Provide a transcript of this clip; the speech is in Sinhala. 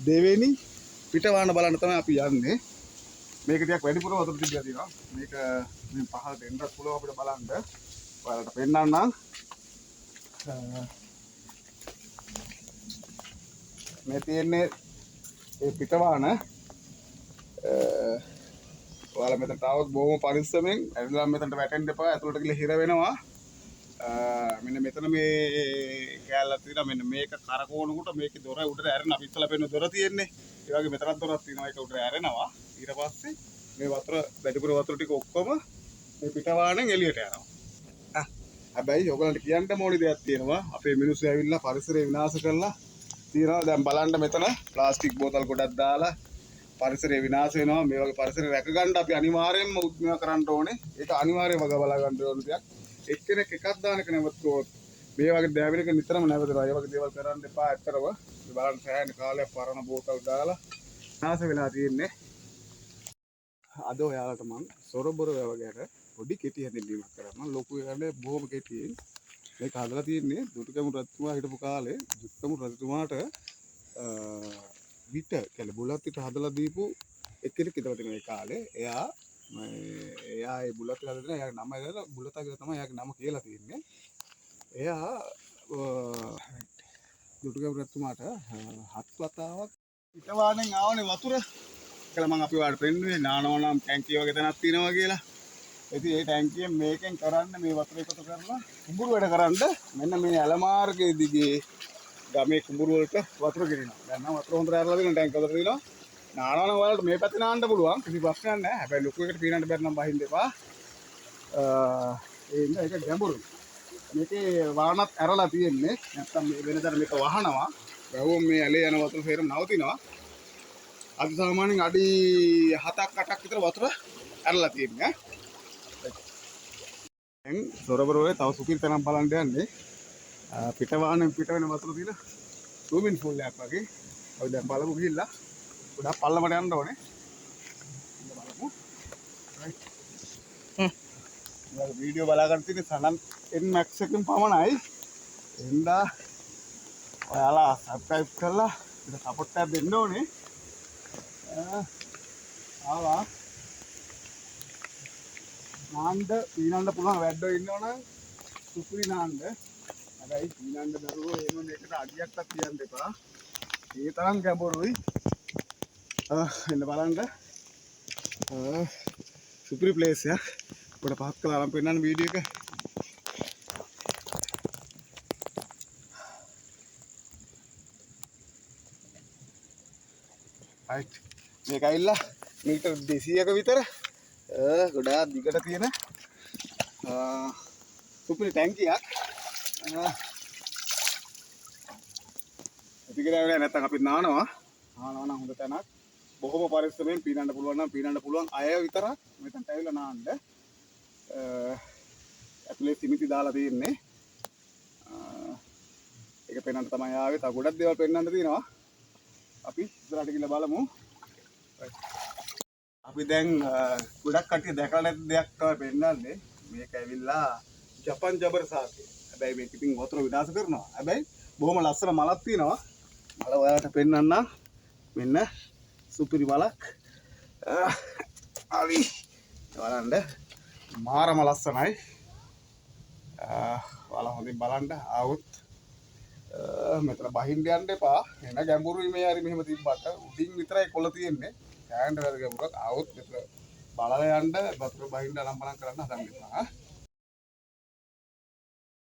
දෙවෙනි පිටවාහන බලන්න තමයි අපි යන්නේ. මේක ටිකක් වැඩිපුර වතුර තිබිලා තියෙනවා. මේක මේ පහළට එන්නත් පුළුවන් අපිට බලන්න. ඔයාලට පෙන්නන්නම්. මේ තියෙන්නේ ඒ පිටවාහන. ඔයාලා මෙතනට આવොත් බොහොම පරිස්සමෙන් ඇවිල්ලා මෙතනට වැටෙන්න එපා. ඇතුළට ගිහලා හිර වෙනවා. මෙන්න මෙතන මේ කෑල්ලක් තියෙනවා. මෙන්න මේක කරකවනකොට මේකේ දොර උඩට ඇරෙන අපි ඉස්සලා පෙන්න දොර තියෙන්නේ. ඒ වගේ මෙතනක් දොරක් තියෙනවා. ඒක උඩට ඇරෙනවා. ඊට පස්සේ මේ වතුර වැඩිපුර වතුර ටික ඔක්කොම මේ පිටවාහනෙන් එළියට යනවා. හැබැයි ඔයගලන්ට කියන්න ඕනි දෙයක් තියෙනවා. අපේ මිනිස්සු ඇවිල්ලා පරිසරය විනාශ කරලා තියනවා. දැන් බලන්න මෙතන ප්ලාස්ටික් බෝතල් ගොඩක් දාලා පරිසරය විනාශ වෙනවා. මේ වගේ පරිසරය රැක ගන්න අපි අනිවාර්යයෙන්ම උත්සාහ කරන්න ඕනේ. ඒක අනිවාර්යයෙන්ම බලා ගන්න ඕන දෙයක්. එක්කෙනෙක් එකක් දානක නැවතුනොත් මේ වගේ දෑවිලක නිතරම නැවතනවා. ඒ වගේ දේවල් කරන්න එපා. ඇත්තටම මේ බලන්න සෑහෙන කාලයක් පරණ බෝතල් දාලා විනාශ වෙලා තියෙන්නේ. අද ඔයාලට මම සොරබොර වැව ගැන පොඩි කෙටි හැඳින්වීමක් කරන්න. ලොකු එකනේ බොහොම කෙටියෙන් මේක හදලා තියෙන්නේ දුටුගැමුණු රජතුමා හිටපු කාලේ දුටුගැමුණු රජතුමාට විට කියලා බුලත් විට හදලා දීපු එක්කෙනෙක් ඉඳලා තියෙන ඒ කාලේ. එයා ඒ බුලත් හදලා තියෙන එයාගේ නම එදලා බුලතා කියලා තමයි එයාගේ නම කියලා තියෙන්නේ. එයා දුටුගැමුණු රජතුමාට හත් වතාවක් පිටවාහනෙන් ආවනේ වතුර කියලා මම අපි ඔයාලට පෙන්නුවේ නානවා නම් ටැංකිය වගේ තැනක් තියෙනවා කියලා. ඉතින් ඒ ටැංකියෙන් මේකෙන් කරන්න මේ වතුර එකතු කරලා කුඹුරු වැඩ කරන්න මෙන්න මේ ඇල මාර්ගයේ දිගේ ගමේ කුඹුරු වලට වතුර ගෙනිනවා. දැන් නම් වතුර හොඳට ඇරලා දෙන ටැංක වතුර දිනවා. නානවා නම් ඔයාලට මේ පැත්තේ නාන්න පුළුවන්. කිසි ප්‍රශ්නයක් නැහැ. හැබැයි ලොකු එකට පීනන්න බැරි නම් බහින්න එපා. ඒක ගැඹුරුයි. මේකේ වාහනත් ඇරලා තියෙන්නේ. නැත්තම් මේ වෙනදට මේක වහනවා. වැවුම් මේ ඇලේ යන වතුර හේරම නවතිනවා. අද සාමාන්‍යයෙන් අඩි 7ක් 8ක් විතර වතුර ඇරලා තියෙනවා. දැන් සොරබරෝලේ තව සුපිරි තැනක් බලන්න යන්නේ. පිටවාහනෙන් පිට වෙන වතුර තියෙන ස්විමින් pool එකක් වගේ. අපි දැන් බලමු ගිහිල්ලා. ගොඩක් පල්ලමට යන්න ඕනේ. බලමු. රයිට්. මම වීඩියෝ බලා ගන්න තියෙන්නේ සනන් Nmax එකෙන් පමණයි. එන්දා ඔයාලා subscribe කරලා ඉතින් support එකක් දෙන්න ඕනේ. ආවා නාන්ද පීනන්න පුළුවන් වැඩෝ ඉන්නවනම් සුපිරි නාන්ද. හැබැයි පීනන්න දරුවෝ එන මේකට අඩියක්වත් තියන්න එපා. ඒ තරම් ගැඹුරුයි. එන්න බලන්න. සුපිරි ප්ලේස් එකක්. පොඩ පහත් කළා අරන් පෙන්නන්න වීඩියෝ එක. රයිට්. මේක ඇවිල්ලා මීටර් 200ක විතර ගොඩාක් දිගට තියෙන සුපිරි ටැංකියක්. අපි කියලා නැත්තම් අපි නානවා නම් හොඳ තැනක්. බොහොම පරිස්සමෙන් පීනන්න පුළුවන් නම් පීනන්න පුළුවන් අය විතරක් මෙතනට ඇවිල්ලා නාන්න. ඇතුලේ සිමිති දාලා තියෙන්නේ. ඒක පෙන්නන්න තමයි ආවේ. තව ගොඩක් දේවල් පෙන්නන්න තියෙනවා. අපි ඉස්සරහට ගිහලා බලමු. අපි දැන් ගොඩක් කට්ටිය දැකලා නැති දෙයක් තමයි පෙන්නන්නේ. මේක ඇවිල්ලා ජපන් ජබර් සාකේ. හැබැයි මේක ඉතින් වතුර විනාශ කරනවා. හැබැයි බොහොම ලස්සන මලක් තියෙනවා. මල ඔයාලට පෙන්නන්න. මෙන්න සුපිරි මලක්. අවි බලන්න මාරම ලස්සනයි. ඔයාලා හොඳින් බලන්න ආවොත් මෙතන බහින්න යන්න එපා. එන ගැඹුරුයි මේ හරි මෙහෙම තිබ්බට උඩින් විතරයි කොළ තියෙන්නේ. කෑන්න වැඩ ගැඹුරක් ආවොත් මෙතන බලලා යන්න වතුර බහින්න අනම්මනම් කරන්න හදන්න එපා.